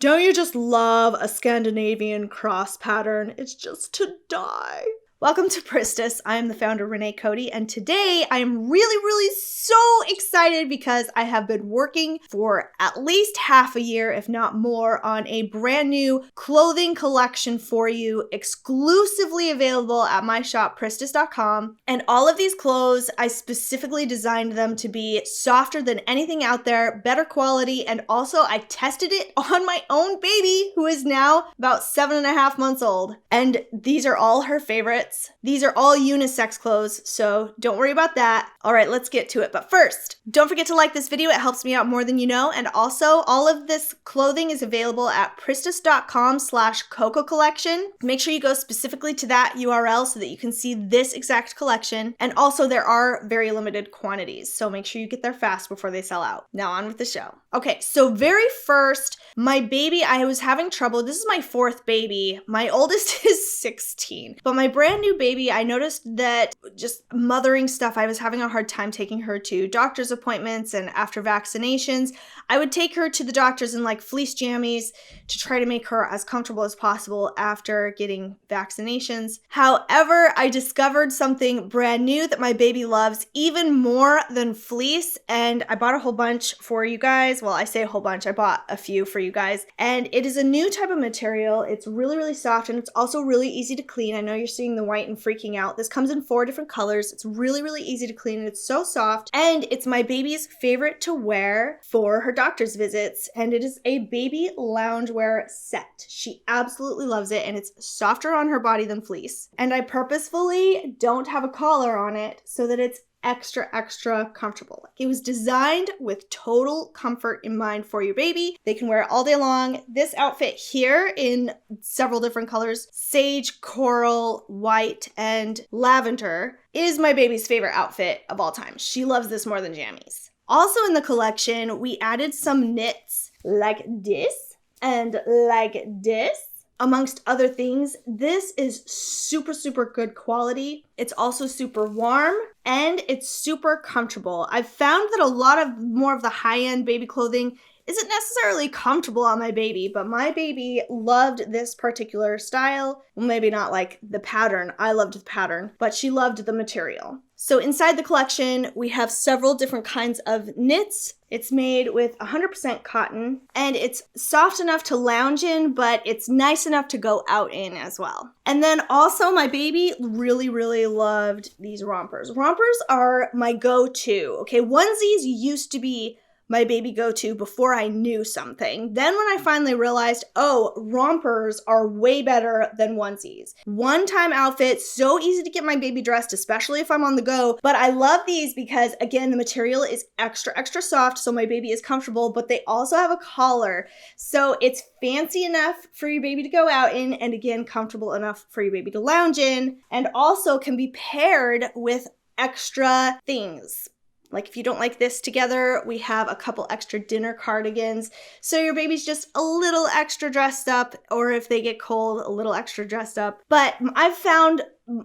Don't you just love a Scandinavian cross pattern? It's just to die. Welcome to Pristus. I am the founder, Renae Cody, and today I am really so excited because I have been working for at least half a year, if not more, on a brand new clothing collection for you, exclusively available at my shop, Pristus.com. And all of these clothes, I specifically designed them to be softer than anything out there, better quality, and also I tested it on my own baby, who is now about 7.5 months old. And these are all her favorites. These are all unisex clothes, so don't worry about that. All right, let's get to it. But first, don't forget to like this video. It helps me out more than you know. And also, all of this clothing is available at pristus.com/Coco collection. Make sure you go specifically to that URL so that you can see this exact collection. And also, there are very limited quantities, so make sure you get there fast before they sell out. Now on with the show. Okay, so very first, my baby, I was having trouble. This is my 4th baby. My oldest is 16, but my brand new baby, I noticed that just mothering stuff, I was having a hard time taking her to doctor's appointments, and after vaccinations, I would take her to the doctors in like fleece jammies to try to make her as comfortable as possible after getting vaccinations. However, I discovered something brand new that my baby loves even more than fleece, and I bought a whole bunch for you guys. Well, I say a whole bunch, I bought a few for you guys, and it is a new type of material. It's really soft, and it's also really easy to clean. I know you're seeing the white and freaking out. This comes in 4 different colors. It's really easy to clean, and it's so soft, and it's my baby's favorite to wear for her doctor's visits, and it is a baby loungewear set. She absolutely loves it, and it's softer on her body than fleece. And I purposefully don't have a collar on it so that it's extra comfortable. Like, it was designed with total comfort in mind for your baby. They can wear it all day long. This outfit here in several different colors, sage, coral, white, and lavender, is my baby's favorite outfit of all time. She loves this more than jammies. Also in the collection, we added some knits like this and like this. Amongst other things, this is super good quality. It's also super warm and it's super comfortable. I've found that a lot of more of the high-end baby clothing isn't necessarily comfortable on my baby, but my baby loved this particular style. Well, maybe not like the pattern. I loved the pattern, but she loved the material. So inside the collection, we have several different kinds of knits. It's made with 100% cotton, and it's soft enough to lounge in, but it's nice enough to go out in as well. And then also my baby really loved these rompers. Rompers are my go-to. Okay, onesies used to be my baby go-to before I knew something. Then when I finally realized, oh, rompers are way better than onesies. One-time outfit, so easy to get my baby dressed, especially if I'm on the go. But I love these because, again, the material is extra soft, so my baby is comfortable, but they also have a collar. So it's fancy enough for your baby to go out in, and again, comfortable enough for your baby to lounge in, and also can be paired with extra things. Like if you don't like this together, we have a couple extra dinner cardigans. So your baby's just a little extra dressed up, or if they get cold, a little extra dressed up. But I've found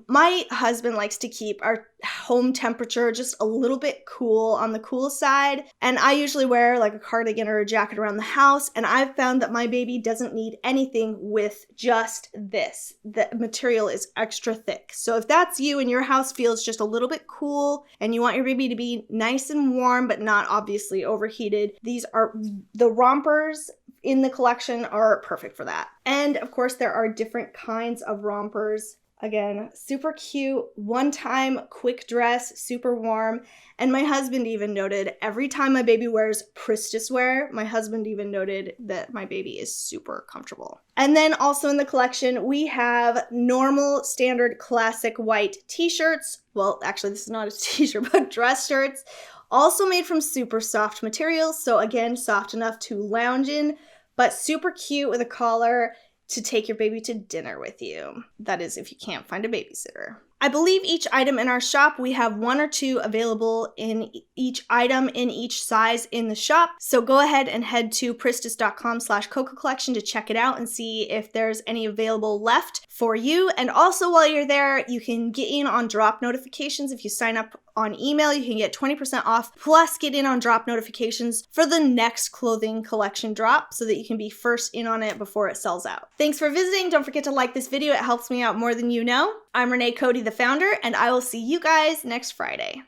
my husband likes to keep our home temperature just a little bit cool, on the cool side. And I usually wear like a cardigan or a jacket around the house. And I've found that my baby doesn't need anything with just this. The material is extra thick. So if that's you and your house feels just a little bit cool and you want your baby to be nice and warm, but not obviously overheated, these are the rompers in the collection are perfect for that. And of course, there are different kinds of rompers. Again, super cute, one-time quick dress, super warm. And my husband even noted every time my baby wears Pristus wear, my husband even noted that my baby is super comfortable. And then also in the collection, we have normal, standard, classic white t-shirts. Well, actually, this is not a t-shirt, but dress shirts. Also made from super soft materials. So again, soft enough to lounge in, but super cute with a collar to take your baby to dinner with you. That is, if you can't find a babysitter. I believe each item in our shop, we have 1 or 2 available in each item in each size in the shop. So go ahead and head to pristus.com/Coco collection to check it out and see if there's any available left for you. And also while you're there, you can get in on drop notifications if you sign up on email, you can get 20% off, plus get in on drop notifications for the next clothing collection drop so that you can be first in on it before it sells out. Thanks for visiting. Don't forget to like this video. It helps me out more than you know. I'm Renae Cody, the founder, and I will see you guys next Friday.